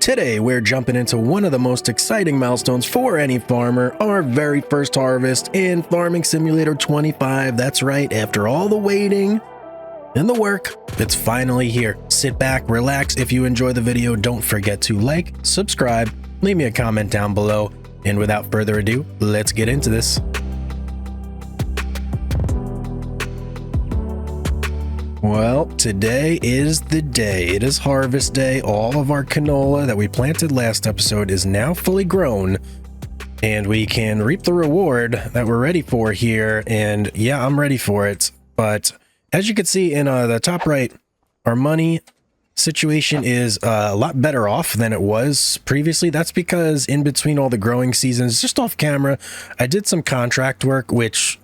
Today, we're jumping into one of the most exciting milestones for any farmer, our very first harvest in Farming Simulator 25. That's right, after all the waiting and the work, it's finally here. Sit back, relax. If you enjoy the video, don't forget to like, subscribe, leave me a comment down below. And without further ado, let's get into this. Well, today is the day. It is harvest day. All of our canola that we planted last episode is now fully grown, and we can reap the reward that we're ready for here. And yeah, I'm ready for it. But as you can see in the top right, our money situation is a lot better off than it was previously. That's because in between all the growing seasons, just off camera, I did some contract work, which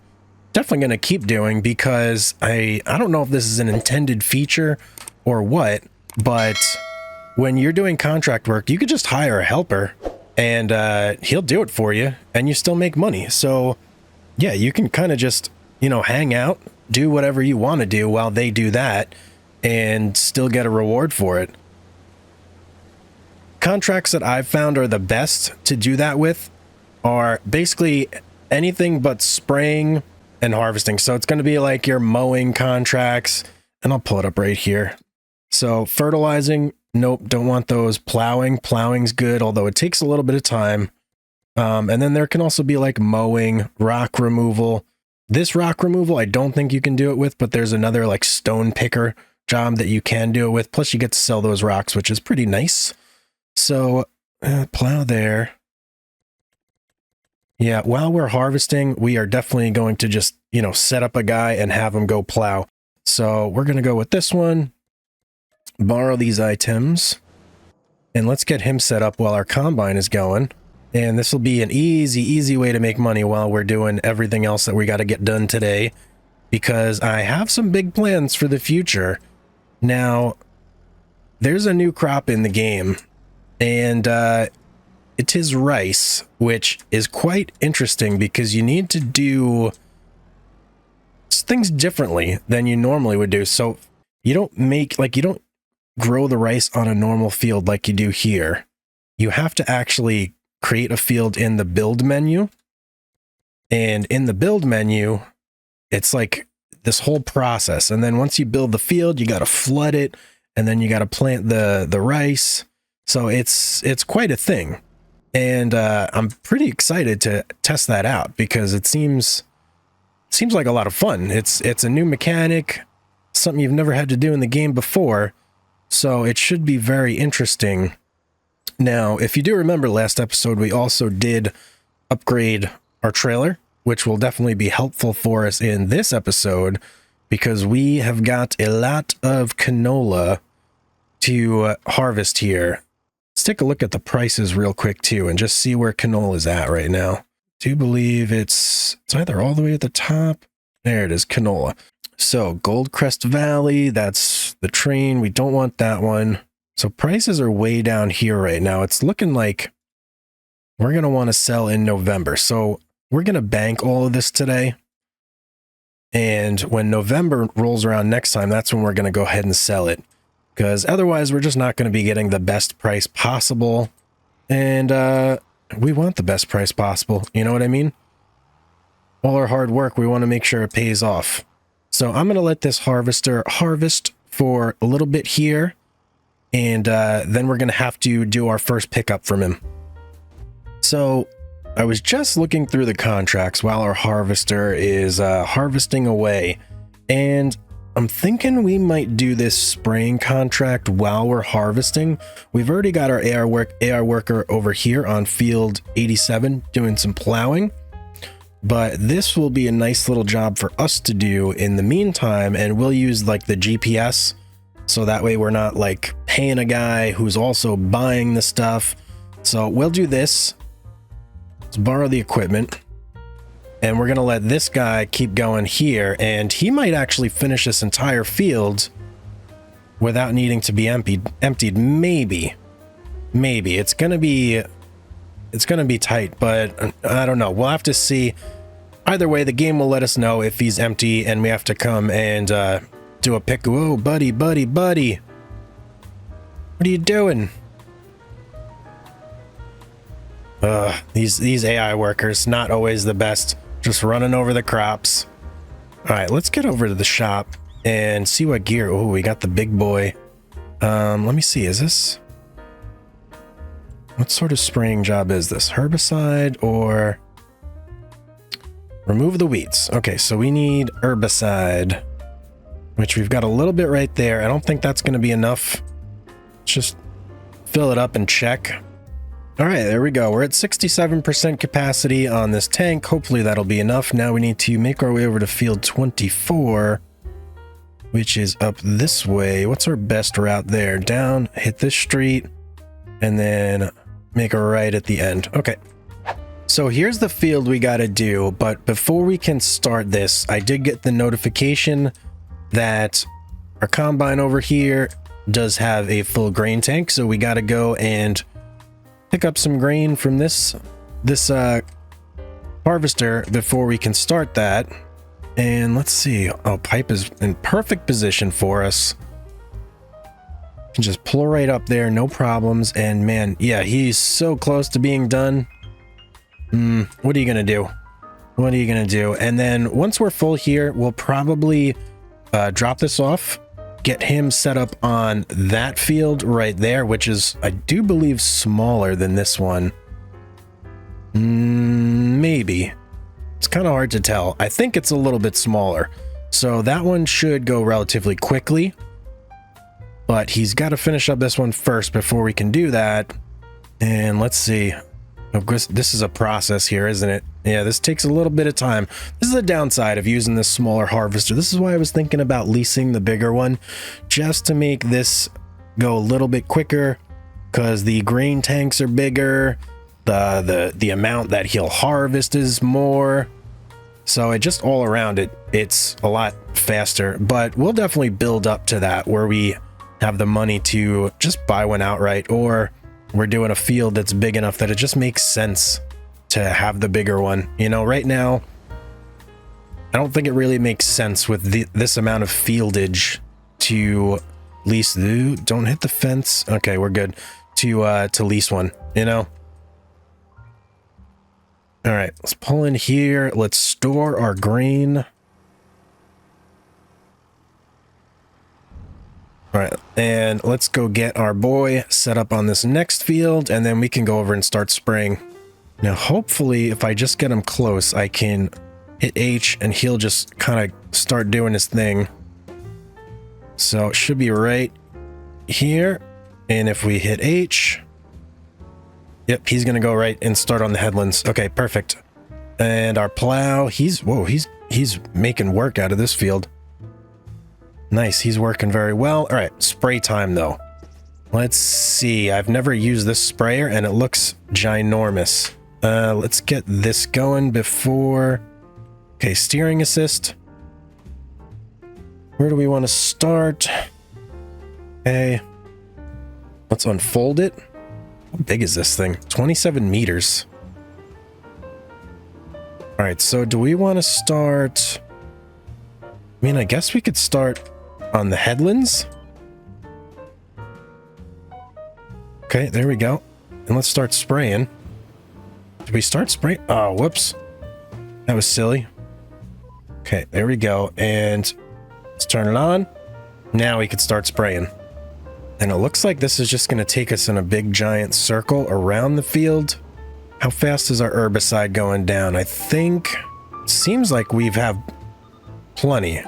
definitely going to keep doing because I don't know if this is an intended feature or what, but when you're doing contract work, you could just hire a helper and he'll do it for you and you still make money. So yeah, you can kind of just, you know, hang out, do whatever you want to do while they do that and still get a reward for it. Contracts that I've found are the best to do that with are basically anything but spraying and harvesting. So it's going to be like your mowing contracts, and I'll pull it up right here. So fertilizing, nope, don't want those. Plowing's good, although it takes a little bit of time. And then there can also be like mowing, rock removal. This rock removal, I don't think you can do it with, but there's another like stone picker job that you can do it with. Plus you get to sell those rocks, which is pretty nice. So plow there. Yeah, while we're harvesting, we are definitely going to just, you know, set up a guy and have him go plow. So we're going to go with this one, borrow these items, and let's get him set up while our combine is going. And this will be an easy way to make money while we're doing everything else that we got to get done today, because I have some big plans for the future. Now, there's a new crop in the game, and it is rice, which is quite interesting because you need to do things differently than you normally would do. So you don't grow the rice on a normal field like you do here. You have to actually create a field in the build menu. And in the build menu, it's like this whole process. And then once you build the field, you got to flood it, and then you got to plant the rice. So it's quite a thing. And I'm pretty excited to test that out because it seems like a lot of fun. It's a new mechanic, something you've never had to do in the game before, so it should be very interesting. Now, if you do remember last episode, we also did upgrade our trailer, which will definitely be helpful for us in this episode because we have got a lot of canola to harvest here. Let's take a look at the prices real quick too and just see where canola is at right now. I do believe it's either all the way at the top. There it is, canola. So Goldcrest Valley, that's the train. We don't want that one. So prices are way down here right now. It's looking like we're going to want to sell in November. So we're going to bank all of this today. And when November rolls around next time, that's when we're going to go ahead and sell it. Because otherwise, we're just not going to be getting the best price possible. And we want the best price possible. You know what I mean? All our hard work, we want to make sure it pays off. So I'm going to let this harvester harvest for a little bit here. And then we're going to have to do our first pickup from him. So I was just looking through the contracts while our harvester is harvesting away. And I'm thinking we might do this spraying contract while we're harvesting. We've already got our AR worker over here on field 87 doing some plowing, but this will be a nice little job for us to do in the meantime, and we'll use like the GPS, so that way we're not like paying a guy who's also buying the stuff. So we'll do this. Let's borrow the equipment. And we're going to let this guy keep going here, and he might actually finish this entire field without needing to be emptied. Maybe it's going to be tight, but I don't know. We'll have to see. Either way, the game will let us know if he's empty and we have to come and do a pick. Whoa, buddy. What are you doing? These AI workers, not always the best. Just running over the crops. All right, let's get over to the shop and see what gear. Oh, we got the big boy. Let me see. Is this... What sort of spraying job is this? Herbicide or... Remove the weeds. Okay, so we need herbicide, which we've got a little bit right there. I don't think that's going to be enough. Let's just fill it up and check. All right, there we go. We're at 67% capacity on this tank. Hopefully that'll be enough. Now we need to make our way over to field 24, which is up this way. What's our best route there? Down, hit this street, and then make a right at the end. Okay. So here's the field we got to do, but before we can start this, I did get the notification that our combine over here does have a full grain tank, so we got to go and pick up some grain from this harvester before we can start that. And let's see. Oh, pipe is in perfect position for us. Can just pull right up there, no problems. And man, yeah, he's so close to being done. What are you gonna do? What are you gonna do? And then once we're full here, we'll probably drop this off, get him set up on that field right there, which is, I do believe, smaller than this one. Maybe. It's kind of hard to tell. I think it's a little bit smaller. So that one should go relatively quickly. But he's got to finish up this one first before we can do that. And let's see. This is a process here, isn't it? Yeah, this takes a little bit of time. This is the downside of using this smaller harvester. This is why I was thinking about leasing the bigger one, just to make this go a little bit quicker, because the grain tanks are bigger, the amount that he'll harvest is more. So it just all around it's a lot faster. But we'll definitely build up to that where we have the money to just buy one outright, or we're doing a field that's big enough that it just makes sense to have the bigger one. You know, right now, I don't think it really makes sense with this amount of fieldage to lease. Don't hit the fence. Okay, we're good. To lease one, you know? All right, let's pull in here. Let's store our grain. All right, and let's go get our boy set up on this next field, and then we can go over and start spraying. Now, hopefully, if I just get him close, I can hit H, and he'll just kind of start doing his thing. So it should be right here, and if we hit H, yep, he's going to go right and start on the headlands. Okay, perfect. And our plow, he's making work out of this field. Nice, he's working very well. All right, spray time though. Let's see, I've never used this sprayer and it looks ginormous. Let's get this going before... Okay, steering assist. Where do we want to start? Okay, let's unfold it. How big is this thing? 27 meters. All right, so do we want to start... I mean, I guess we could start on the headlands. Okay, there we go. And let's start spraying. Did we start spraying? Oh, whoops. That was silly. Okay, there we go. And let's turn it on. Now we can start spraying. And it looks like this is just going to take us in a big giant circle around the field. How fast is our herbicide going down? I think it seems like we've have plenty.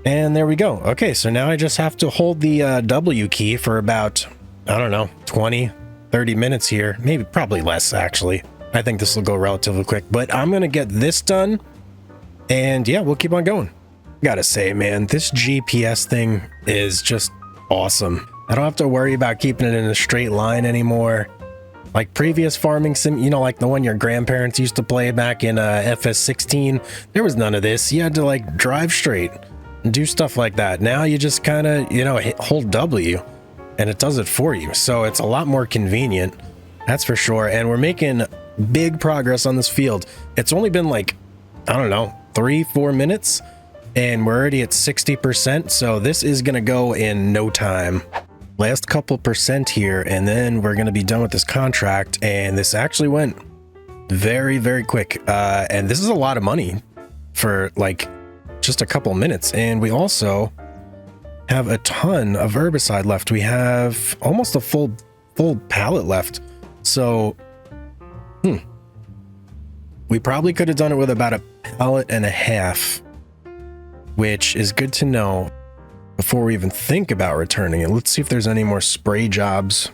And there we go. Okay, so now I just have to hold the W key for about, I don't know, 20, 30 minutes here. Maybe, probably less, actually. I think this will go relatively quick. But I'm going to get this done. And yeah, we'll keep on going. Gotta say, man, this GPS thing is just awesome. I don't have to worry about keeping it in a straight line anymore. Like previous farming sim, you know, like the one your grandparents used to play back in FS16, there was none of this. You had to like drive straight and do stuff like that. Now you just kind of, you know, hold W and it does it for you. So it's a lot more convenient, that's for sure. And we're making big progress on this field. It's only been like, I don't know, 3-4 minutes and we're already at 60%. So this is going to go in no time. last couple percent here, and then we're going to be done with this contract. And this actually went very, very quick. And this is a lot of money for like just a couple minutes. And we also have a ton of herbicide left. We have almost a full pallet left. So, we probably could have done it with about a pallet and a half, which is good to know before we even think about returning it. Let's see if there's any more spray jobs.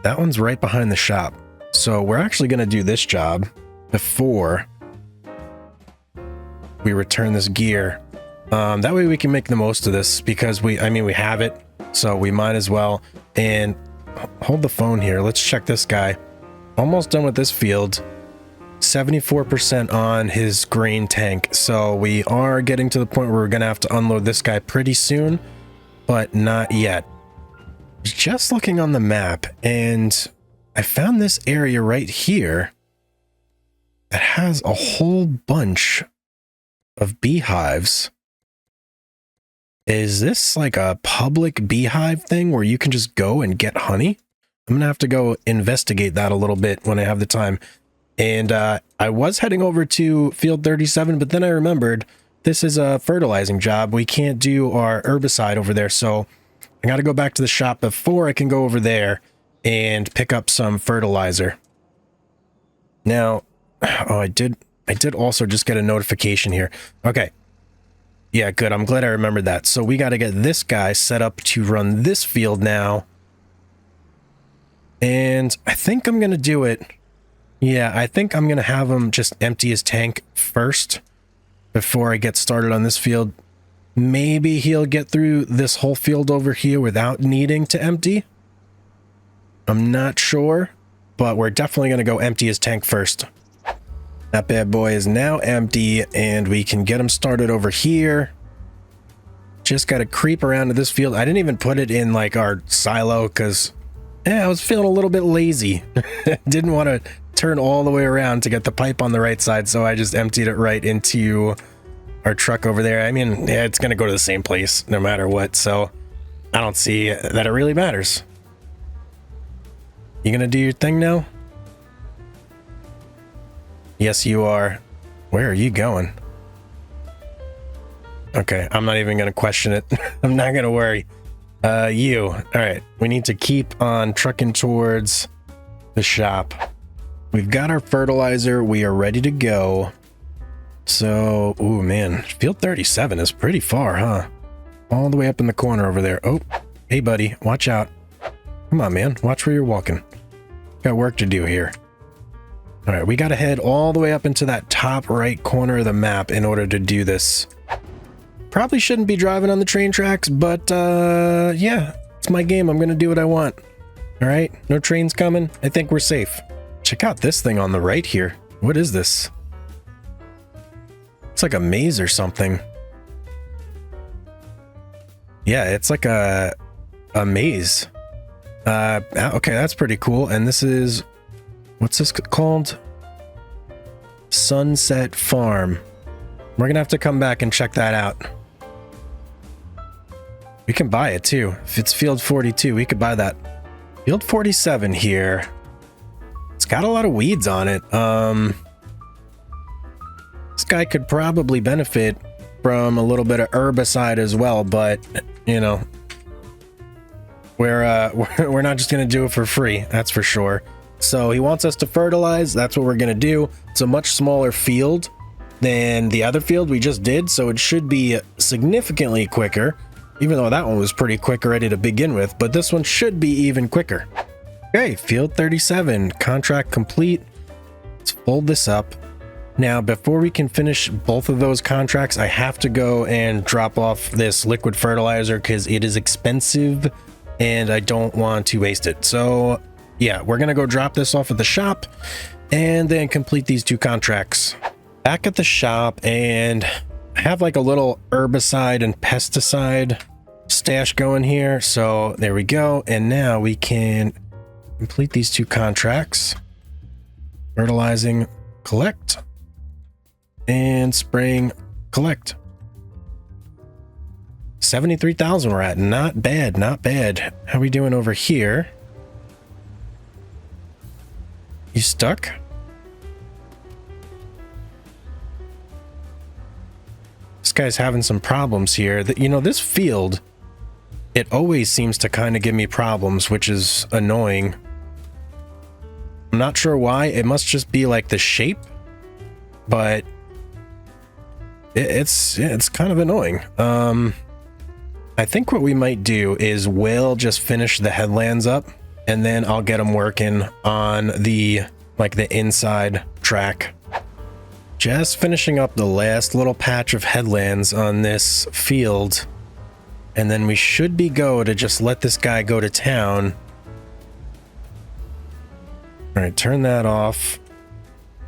That one's right behind the shop. So we're actually going to do this job before we return this gear. That way we can make the most of this, because we have it, so we might as well. And hold the phone here. Let's check this guy. Almost done with this field. 74% on his grain tank. So we are getting to the point where we're going to have to unload this guy pretty soon, but not yet. Just looking on the map, and I found this area right here that has a whole bunch of beehives. Is this like a public beehive thing where you can just go and get honey? I'm going to have to go investigate that a little bit when I have the time. And I was heading over to field 37, but then I remembered this is a fertilizing job. We can't do our herbicide over there, so I got to go back to the shop before I can go over there and pick up some fertilizer. Now, oh, I did also just get a notification here. Okay. Yeah, good. I'm glad I remembered that. So we got to get this guy set up to run this field now. And I think I'm going to do it. Yeah, I think I'm going to have him just empty his tank first before I get started on this field. Maybe he'll get through this whole field over here without needing to empty. I'm not sure, but we're definitely going to go empty his tank first. That bad boy is now empty, and we can get him started over here. Just got to creep around to this field. I didn't even put it in like our silo because I was feeling a little bit lazy. Didn't want to turn all the way around to get the pipe on the right side, so I just emptied it right into our truck over there. I mean, yeah, it's going to go to the same place no matter what, so I don't see that it really matters. You going to do your thing now? Yes, you are. Where are you going? Okay, I'm not even going to question it. I'm not going to worry. You. All right, we need to keep on trucking towards the shop. We've got our fertilizer. We are ready to go. So, ooh, man, field 37 is pretty far, huh? All the way up in the corner over there. Oh, hey, buddy, watch out. Come on, man, watch where you're walking. Got work to do here. All right, we got to head all the way up into that top right corner of the map in order to do this. Probably shouldn't be driving on the train tracks, but yeah, it's my game. I'm going to do what I want. All right, no trains coming. I think we're safe. Check out this thing on the right here. What is this? It's like a maze or something. Yeah, it's like a maze. Okay, that's pretty cool. And this is, what's this called? Sunset Farm. We're gonna have to come back and check that out. We can buy it too. If it's field 42, we could buy that. Field 47 here. It's got a lot of weeds on it. This guy could probably benefit from a little bit of herbicide as well, but you know, we're not just gonna do it for free, that's for sure. So he wants us to fertilize. That's what we're gonna do. It's a much smaller field than the other field we just did, so it should be significantly quicker, even though that one was pretty quick already to begin with, but this one should be even quicker. Okay, field 37, contract complete. Let's fold this up. Now, before we can finish both of those contracts, I have to go and drop off this liquid fertilizer because it is expensive and I don't want to waste it. So yeah, we're gonna go drop this off at the shop and then complete these two contracts. Back at the shop, and I have like a little herbicide and pesticide stash going here. So there we go. And now we can complete these two contracts. Fertilizing, collect, and spraying, collect. 73,000 we're at. Not bad, not bad. How we doing over here? You stuck? This guy's having some problems here. You know, this field, it always seems to kind of give me problems, which is annoying. I'm not sure why. It must just be like the shape, but it's kind of annoying. I think what we might do is we'll just finish the headlands up, and then I'll get them working on the inside track. Just finishing up the last little patch of headlands on this field, and then we should be go to just let this guy go to town. All right, turn that off.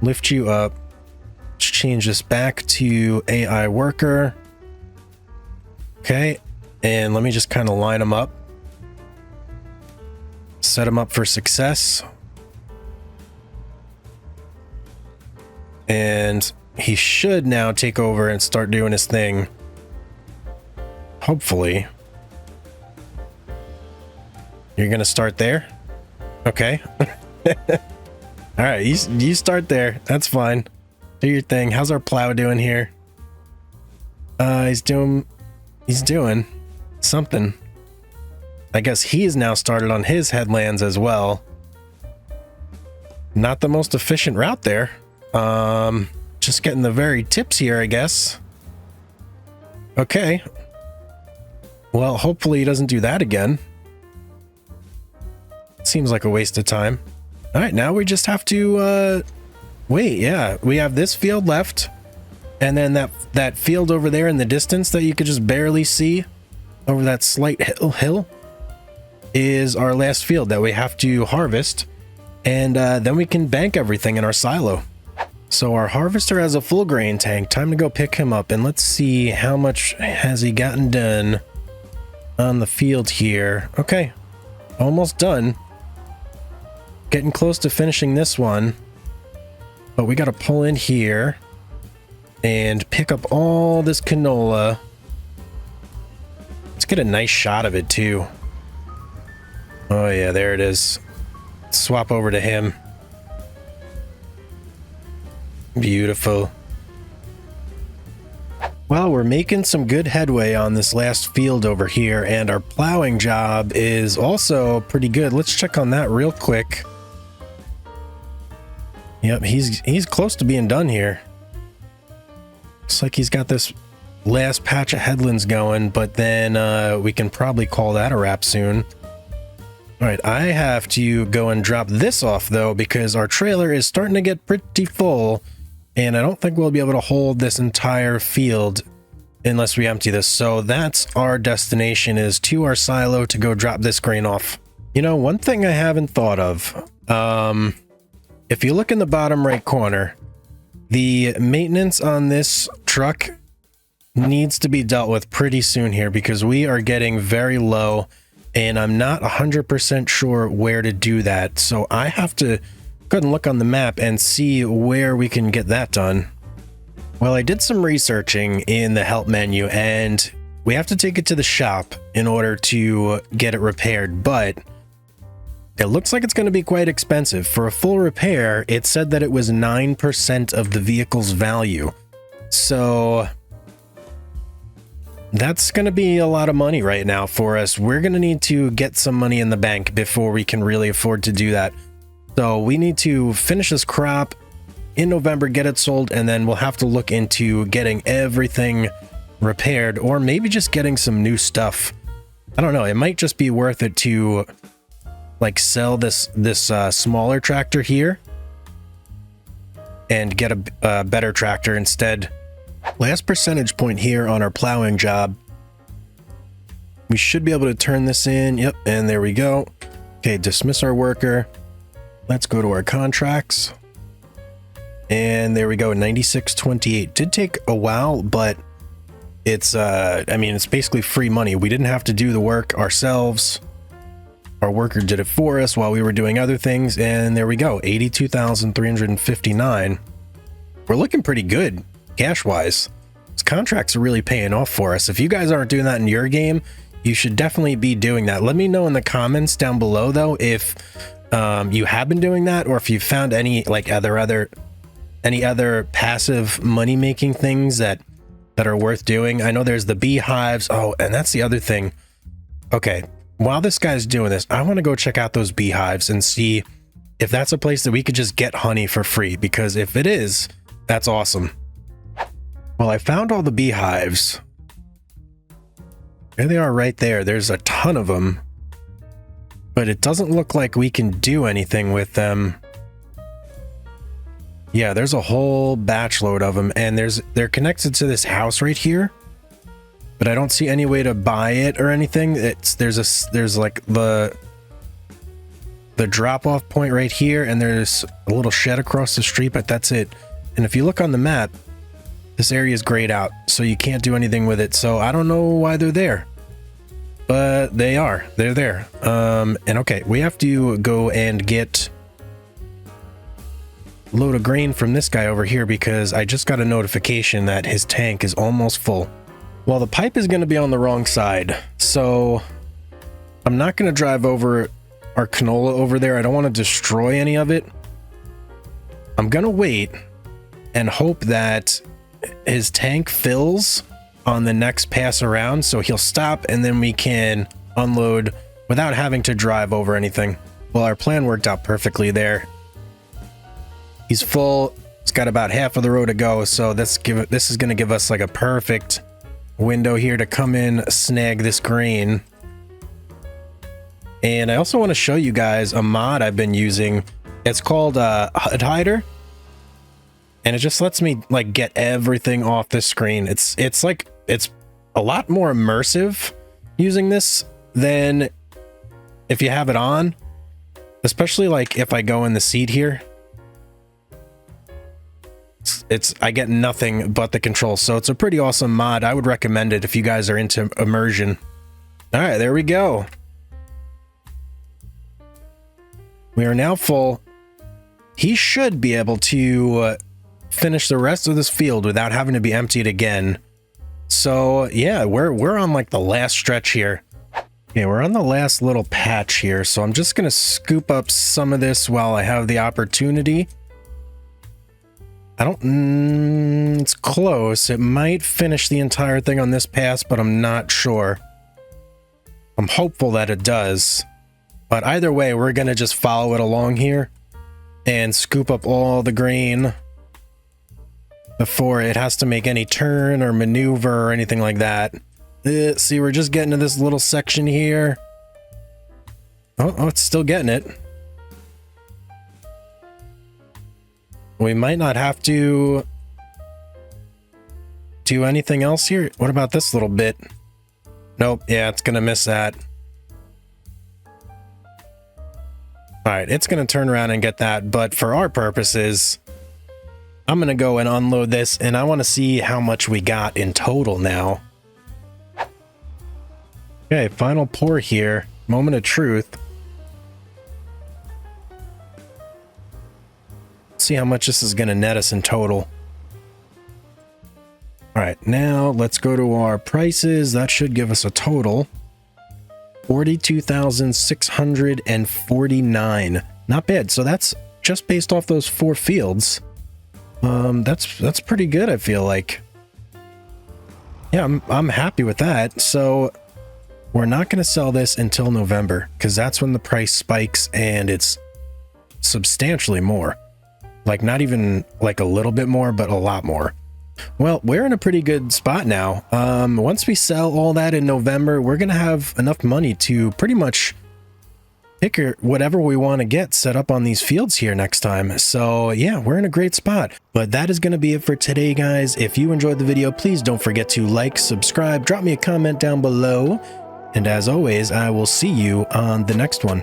Lift you up. Let's change this back to AI worker. Okay, and let me just kind of line them up. Set them up for success. And he should now take over and start doing his thing. Hopefully. You're gonna start there? Okay. All right, you start there. That's fine. Do your thing. How's our plow doing here? He's doing something. I guess he's now started on his headlands as well. Not the most efficient route there. Just getting the very tips here, I guess. Okay. Well, hopefully he doesn't do that again. Seems like a waste of time. All right, now we just have to wait. Yeah, we have this field left, and then that field over there in the distance that you could just barely see over that slight hill is our last field that we have to harvest, and then we can bank everything in our silo. So our harvester has a full grain tank. Time to go pick him up, and let's see how much has he gotten done on the field here. Okay, almost done. Getting close to finishing this one, but we got to pull in here and pick up all this canola. Let's get a nice shot of it too. Oh yeah, there it is. Swap over to him. Beautiful. Well, we're making some good headway on this last field over here, and our plowing job is also pretty good. Let's check on that real quick. Yep, he's close to being done here. Looks like he's got this last patch of headlands going, but then we can probably call that a wrap soon. All right, I have to go and drop this off though, because our trailer is starting to get pretty full, and I don't think we'll be able to hold this entire field unless we empty this. So that's our destination, is to our silo to go drop this grain off. You know, one thing I haven't thought of, if you look in the bottom right corner, the maintenance on this truck needs to be dealt with pretty soon here, because we are getting very low, and I'm not 100% sure where to do that. So I have to go ahead and look on the map and see where we can get that done. Well, I did some researching in the help menu, and we have to take it to the shop in order to get it repaired, but it looks like it's going to be quite expensive. For a full repair, it said that it was 9% of the vehicle's value. So that's going to be a lot of money right now for us. We're going to need to get some money in the bank before we can really afford to do that. So we need to finish this crop in November, get it sold, and then we'll have to look into getting everything repaired, or maybe just getting some new stuff. I don't know. It might just be worth it to like sell this smaller tractor here and get a better tractor instead. Last percentage point here on our plowing job. We should be able to turn this in. Yep, and there we go. Okay, dismiss our worker. Let's go to our contracts. And there we go, 96.28. Did take a while, but it's I mean, it's basically free money. We didn't have to do the work ourselves. Our worker did it for us while we were doing other things, and there we go, 82,359. We're looking pretty good cash-wise. These contracts are really paying off for us. If you guys aren't doing that in your game, you should definitely be doing that. Let me know in the comments down below, though, if you have been doing that, or if you found any like any other passive money-making things that are worth doing. I know there's the beehives. Oh, and that's the other thing. Okay, while this guy's doing this, I want to go check out those beehives and see if that's a place that we could just get honey for free, because if it is, that's awesome. Well, I found all the beehives. There they are right there. There's a ton of them, but it doesn't look like we can do anything with them. Yeah, there's a whole batch load of them, and they're connected to this house right here, but I don't see any way to buy it or anything. There's like the drop-off point right here, and there's a little shed across the street, but that's it. And if you look on the map, this area is grayed out, so you can't do anything with it. So I don't know why they're there, but they're there. And okay, we have to go and get a load of grain from this guy over here, because I just got a notification that his tank is almost full. Well, the pipe is going to be on the wrong side, so I'm not going to drive over our canola over there. I don't want to destroy any of it. I'm going to wait and hope that his tank fills on the next pass around, so he'll stop and then we can unload without having to drive over anything. Well, our plan worked out perfectly there. He's full. It's got about half of the road to go, so this is going to give us like a perfect window here to come in, snag this grain. And I also want to show you guys a mod I've been using. It's called HUD Hider, and it just lets me like get everything off the screen. It's a lot more immersive using this than if you have it on, especially like if I go in the seat here. I get nothing but the controls, so it's a pretty awesome mod. I would recommend it if you guys are into immersion. All right, there we go. We are now full. He should be able to finish the rest of this field without having to be emptied again. So yeah, we're on like the last stretch here. Okay, we're on the last little patch here, so I'm just gonna scoop up some of this while I have the opportunity. It's close. It might finish the entire thing on this pass, but I'm not sure. I'm hopeful that it does. But either way, we're going to just follow it along here and scoop up all the grain before it has to make any turn or maneuver or anything like that. See, we're just getting to this little section here. Oh, it's still getting it. We might not have to do anything else here. What about this little bit? Nope. Yeah, it's going to miss that. All right, it's going to turn around and get that. But for our purposes, I'm going to go and unload this, and I want to see how much we got in total now. Okay, final pour here. Moment of truth. See how much this is going to net us in total. All right, now let's go to our prices. That should give us a total 42,649. Not bad. So that's just based off those 4 fields. That's pretty good, I feel like. Yeah, I'm happy with that. So we're not going to sell this until November, because that's when the price spikes and it's substantially more. Like not even like a little bit more, but a lot more. Well, we're in a pretty good spot now. Once we sell all that in November, we're going to have enough money to pretty much pick whatever we want to get set up on these fields here next time. So yeah, we're in a great spot. But that is going to be it for today, guys. If you enjoyed the video, please don't forget to like, subscribe, drop me a comment down below. And as always, I will see you on the next one.